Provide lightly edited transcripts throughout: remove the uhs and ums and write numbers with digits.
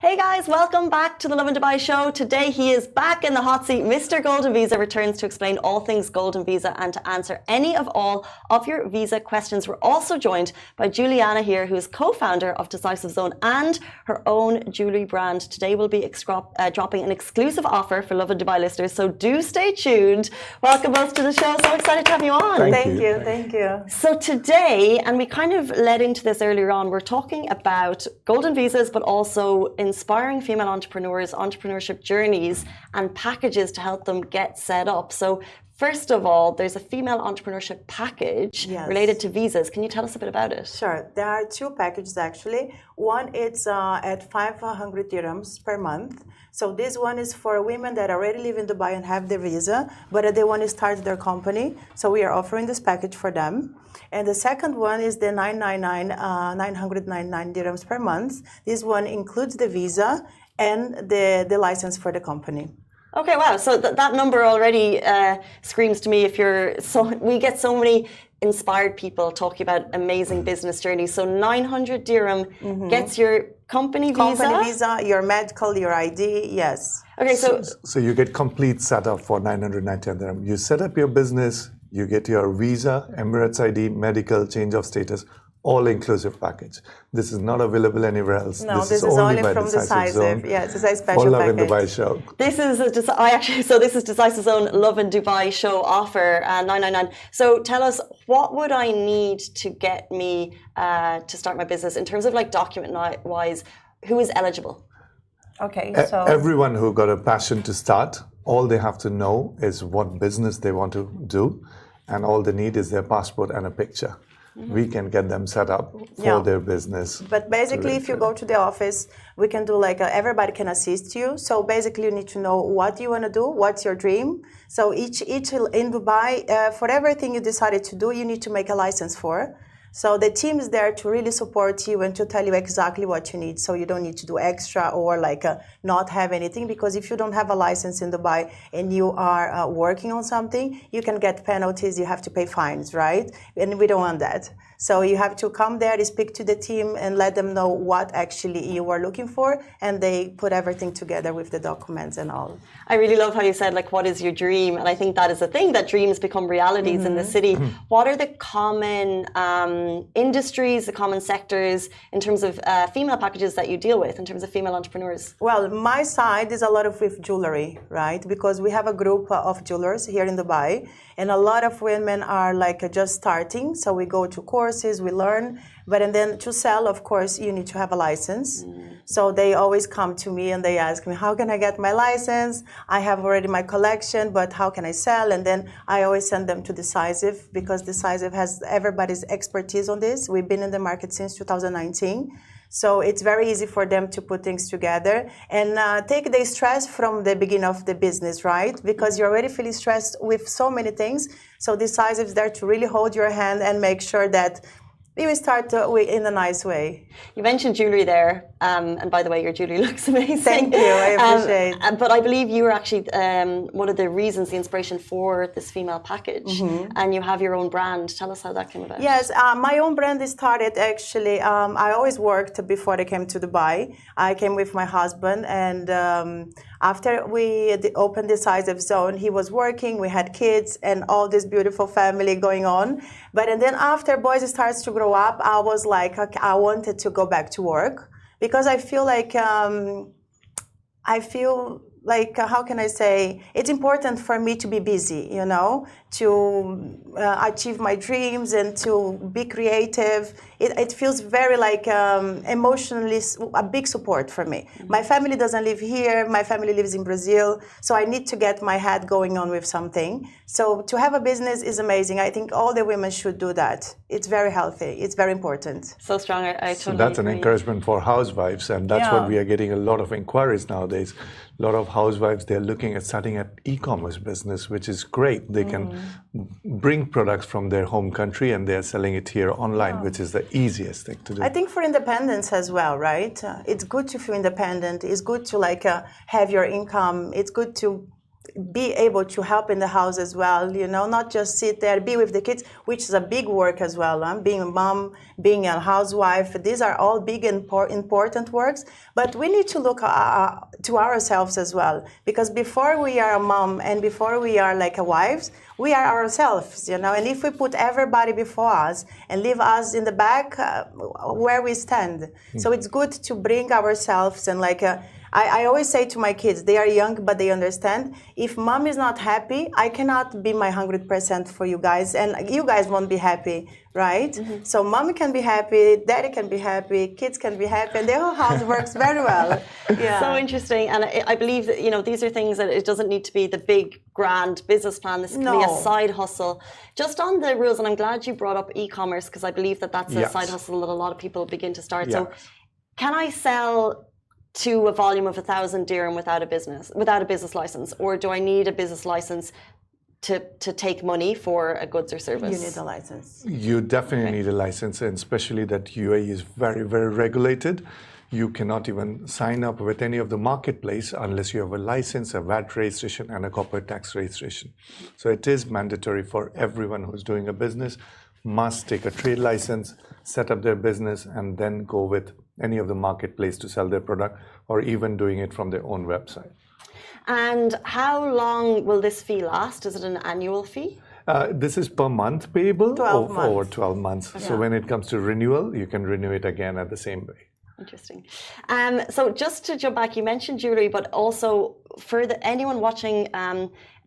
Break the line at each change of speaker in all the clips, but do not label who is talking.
Hey guys, welcome back to the Lovin Dubai show. Today he is back in the hot seat. Mr. Golden Visa returns to explain all things Golden Visa and to answer any of all of your visa questions. We're also joined by Juliana here, who is co-founder of Decisive Zone and her own jewellery brand. Today we'll be dropping an exclusive offer for Lovin Dubai listeners, so do stay tuned. Welcome both to the show. So excited to have you on.
Thank you.
So today, and we kind of led into this earlier on, we're talking about Golden Visas, but also inspiring female entrepreneurs, entrepreneurship journeys, and packages to help them get set up. So first of all, there's a female entrepreneurship package related to visas. Can you tell us a bit about it?
Sure. There are two packages actually. One is at 500 dirhams per month. So this one is for women that already live in Dubai and have their visa, but they want to start their company. So we are offering this package for them. And the second one is the 999 dirhams per month. This one includes the visa and the license for the company.
Okay, wow. So that number already screams to me. We get so many inspired people talking about amazing business journeys. So 900 dirham gets your company visa,
your medical, your ID, yes.
Okay, so
you get complete setup for 999 dirham. You set up your business, you get your visa, Emirates ID, medical, change of status, all-inclusive package. This is not available anywhere else.
No, this is only from Decisive. Yes, it's a special
for
package.
Lovin Dubai show.
This is Decisive's own Lovin Dubai show offer, 999. So tell us, what would I need to get me to start my business in terms of like document-wise? Who is eligible?
Okay, so
everyone who got a passion to start, all they have to know is what business they want to do, and all they need is their passport and a picture. We can get them set up for their business.
But basically, if you go to the office, we can do everybody can assist you. So basically, you need to know what you want to do, what's your dream. So each in Dubai, for everything you decided to do, you need to make a license for. So the team is there to really support you and to tell you exactly what you need. So you don't need to do extra or not have anything, because if you don't have a license in Dubai and you are working on something, you can get penalties, you have to pay fines, right? And we don't want that. So you have to come there, speak to the team and let them know what actually you are looking for, and they put everything together with the documents and all.
I really love how you said, what is your dream? And I think that is the thing, that dreams become realities in the city. What are the common industries, the common sectors in terms of female packages that you deal with, in terms of female entrepreneurs?
Well, my side is a lot of with jewelry, right? Because we have a group of jewelers here in Dubai, and a lot of women are just starting. So we go to courses, we learn, and then to sell, of course, you need to have a license. So they always come to me and they ask me, how can I get my license? I have already my collection, but how can I sell? And then I always send them to Decisive, because Decisive has everybody's expertise on this. We've been in the market since 2019. So it's very easy for them to put things together and take the stress from the beginning of the business, right? Because you're already feeling stressed with so many things. So Decisive is there to really hold your hand and make sure that we start in a nice way.
You mentioned jewelry there, and by the way, your jewelry looks amazing.
Thank you, I appreciate it.
But I believe you were actually one of the reasons, the inspiration for this female package, and you have your own brand. Tell us how that came about.
Yes, my own brand started actually, I always worked before I came to Dubai. I came with my husband, and after we opened Decisive Zone, he was working, we had kids and all this beautiful family going on. And then after boys starts to grow up, I was like, okay, I wanted to go back to work, because I feel how can I say, it's important for me to be busy, to achieve my dreams and to be creative. It feels very emotionally a big support for me. My family doesn't live here, my family lives in Brazil, so I need to get my head going on with something. So to have a business is amazing. I think all the women should do that. It's very healthy, it's very important.
So strong, I totally
So that's
agree.
an encouragement for housewives, and that's what we are getting a lot of inquiries nowadays. A lot of housewives, they're looking at starting an e-commerce business, which is great. They can bring products from their home country and they're selling it here online, which is the easiest thing to do.
I think for independence as well, right? It's good to feel independent. It's good to have your income. It's good to be able to help in the house as well, you know, not just sit there, be with the kids, which is a big work as well. Being a mom, being a housewife, these are all big and important works. But we need to look to ourselves as well, because before we are a mom and before we are like a wife, we are ourselves, you know. And if we put everybody before us and leave us in the back, where we stand. So it's good to bring ourselves and like. I always say to my kids, they are young, but they understand. If mom is not happy, I cannot be my 100% for you guys, and you guys won't be happy, right? So mom can be happy, daddy can be happy, kids can be happy, and the whole house works very well. Yeah.
So interesting, and I believe that, you know, these are things that it doesn't need to be the big, grand business plan. This can be a side hustle. Just on the rules, and I'm glad you brought up e-commerce, because I believe that that's a side hustle that a lot of people begin to start. So can I sell to a volume of 1,000 dirham without a business license, or do I need a business license to take money for a goods or service?
You need a license.
You definitely need a license, and especially that UAE is very, very regulated. You cannot even sign up with any of the marketplace unless you have a license, a VAT registration, and a corporate tax registration. So it is mandatory for everyone who's doing a business, must take a trade license, set up their business, and then go with any of the marketplace to sell their product, or even doing it from their own website.
And how long will this fee last? Is it an annual fee?
This is per month payable
12 months.
over 12 months. So when it comes to renewal, you can renew it again at the same way.
Interesting. So just to jump back, you mentioned jewelry, but also for anyone watching,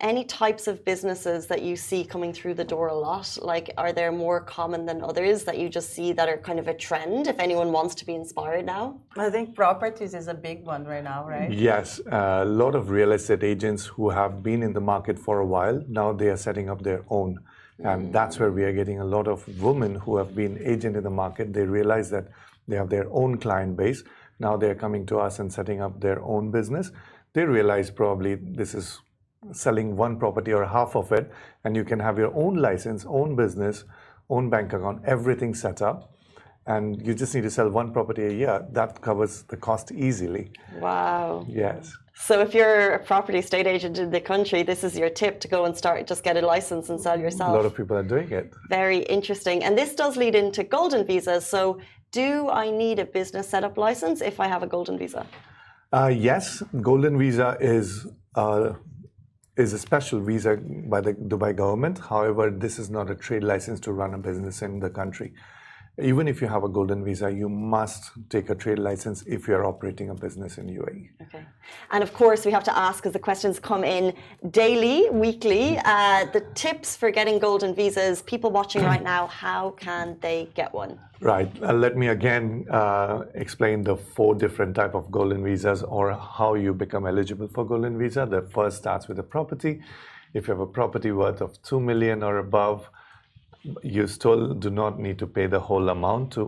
any types of businesses that you see coming through the door a lot, like are there more common than others that you just see that are kind of a trend if anyone wants to be inspired now?
I think properties is a big one right now, right?
Yes, a lot of real estate agents who have been in the market for a while, now they are setting up their own. And that's where we are getting a lot of women who have been agent in the market. They realize that they have their own client base. Now they're coming to us and setting up their own business. They realize probably this is selling one property or half of it, and you can have your own license, own business, own bank account, everything set up, and you just need to sell one property a year. That covers the cost easily.
Wow.
Yes.
So if you're a property estate agent in the country, this is your tip to go and just get a license and sell yourself.
A lot of people are doing it.
Very interesting. And this does lead into golden visas. So do I need a business setup license if I have a golden visa?
Yes, golden visa is a special visa by the Dubai government. However, this is not a trade license to run a business in the country. Even if you have a golden visa, you must take a trade license if you're operating a business in UAE.
Okay. And of course, we have to ask, because the questions come in daily, weekly, the tips for getting golden visas. People watching right now, how can they get one?
Right. Let me again explain the 4 different type of golden visas, or how you become eligible for golden visa. The first starts with a property. If you have a property worth of 2 million or above, you still do not need to pay the whole amount to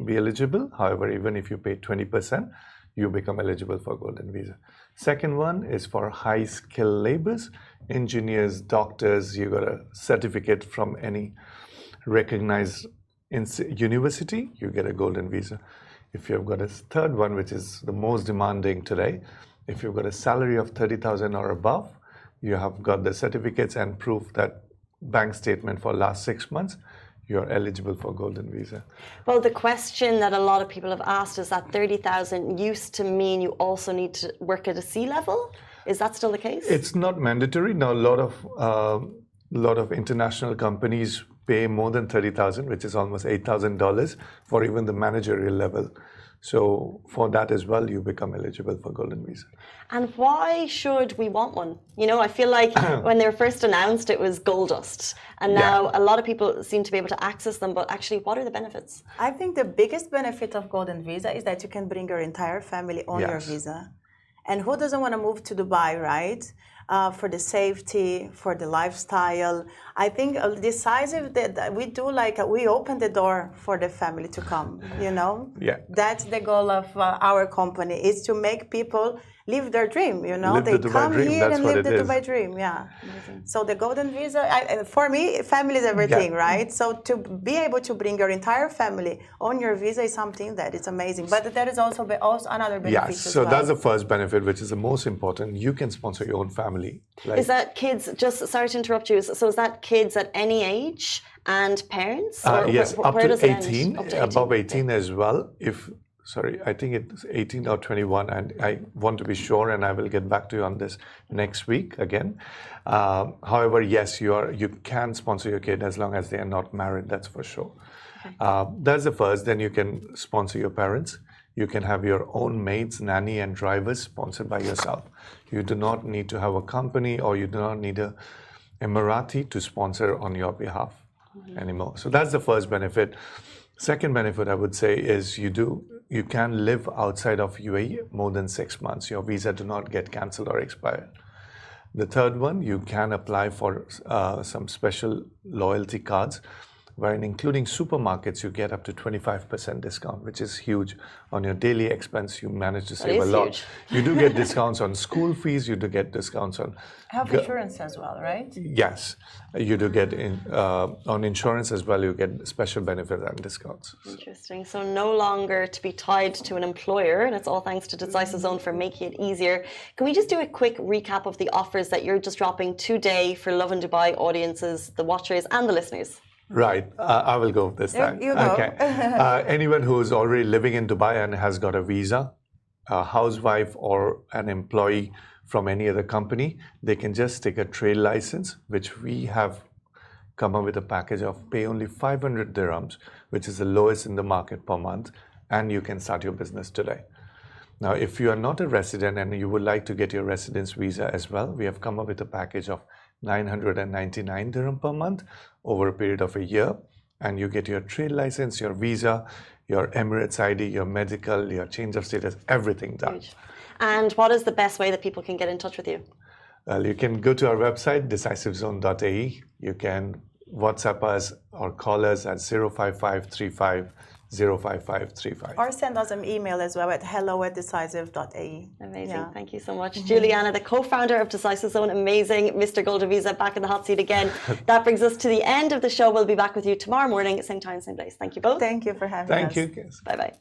be eligible. However, even if you pay 20%, you become eligible for golden visa. Second one is for high skilled laborers, engineers, doctors. You got a certificate from any recognized university, you get a golden visa. If you've got a third one, which is the most demanding today, if you've got a salary of 30,000 or above, you have got the certificates and proof that bank statement for last 6 months, you're eligible for golden visa.
Well, the question that a lot of people have asked is that 30,000 used to mean you also need to work at a C level. Is that still the case?
It's not mandatory. Now, a lot of international companies pay more than 30,000, which is almost $8,000 for even the managerial level. So for that as well, you become eligible for golden visa.
And why should we want one? You know, I feel like when they were first announced, it was gold dust. And now a lot of people seem to be able to access them. But actually, what are the benefits?
I think the biggest benefit of golden visa is that you can bring your entire family on your visa. And who doesn't want to move to Dubai, right? For the safety, for the lifestyle. I think decisive that we do, like we open the door for the family to come, you know?
Yeah.
That's the goal of our company, is to make people live their dream, you know?
Live
they
the Dubai
come
dream.
here
That's
and
what
live the
it is.
Dubai dream, yeah. Amazing. So the golden visa, for me, family is everything, right? So to be able to bring your entire family on your visa is something that is amazing. But there is also another benefit as
so
well.
that's the first benefit, which is the most important. You can sponsor your own family. family. Like,
Is that kids, just sorry to interrupt you, so is that kids at any age and parents? Or
yes, up
where
to
does it end?
18,
Up to 18,
above 18
okay.
as well. Sorry, I think it's 18 or 21, and I want to be sure, and I will get back to you on this next week again. However, yes, you can sponsor your kid as long as they are not married, that's for sure. Okay. That's the first. Then you can sponsor your parents. You can have your own maids, nanny, and drivers sponsored by yourself. You do not need to have a company, or you do not need a Emirati to sponsor on your behalf anymore. So that's the first benefit. Second benefit I would say is you can live outside of UAE more than 6 months. Your visa do not get cancelled or expired. The third one, you can apply for some special loyalty cards, wherein including supermarkets, you get up to 25% discount, which is huge. On your daily expense, you manage to save a lot.
Huge.
You do get discounts on school fees, you do get discounts on
Health insurance as well, right?
Yes, you do get on insurance as well. You get special benefits and discounts.
Interesting. So no longer to be tied to an employer, and it's all thanks to Decisive Zone for making it easier. Can we just do a quick recap of the offers that you're just dropping today for Lovin Dubai audiences, the watchers, and the listeners?
Right, I will go this time.
You go.
Okay. Anyone who is already living in Dubai and has got a visa, a housewife or an employee from any other company, they can just take a trade license, which we have come up with a package of pay only 500 dirhams, which is the lowest in the market per month, and you can start your business today. Now, if you are not a resident and you would like to get your residence visa as well, we have come up with a package of 999 dirham per month over a period of a year, and you get your trade license, your visa, your Emirates ID, your medical, your change of status, everything done.
Huge. And what is the best way that people can get in touch with you?
Well, you can go to our website, decisivezone.ae. You can WhatsApp us or call us at 05535 05535.
Or send us an email as well at hello@decisive.ae.
Amazing. Thank you so much. Juliana, the co-founder of Decisive Zone, amazing. Mr. Golden Visa back in the hot seat again. That brings us to the end of the show. We'll be back with you tomorrow morning, same time, same place. Thank you both.
Thank you for having us.
Thank you.
Bye-bye.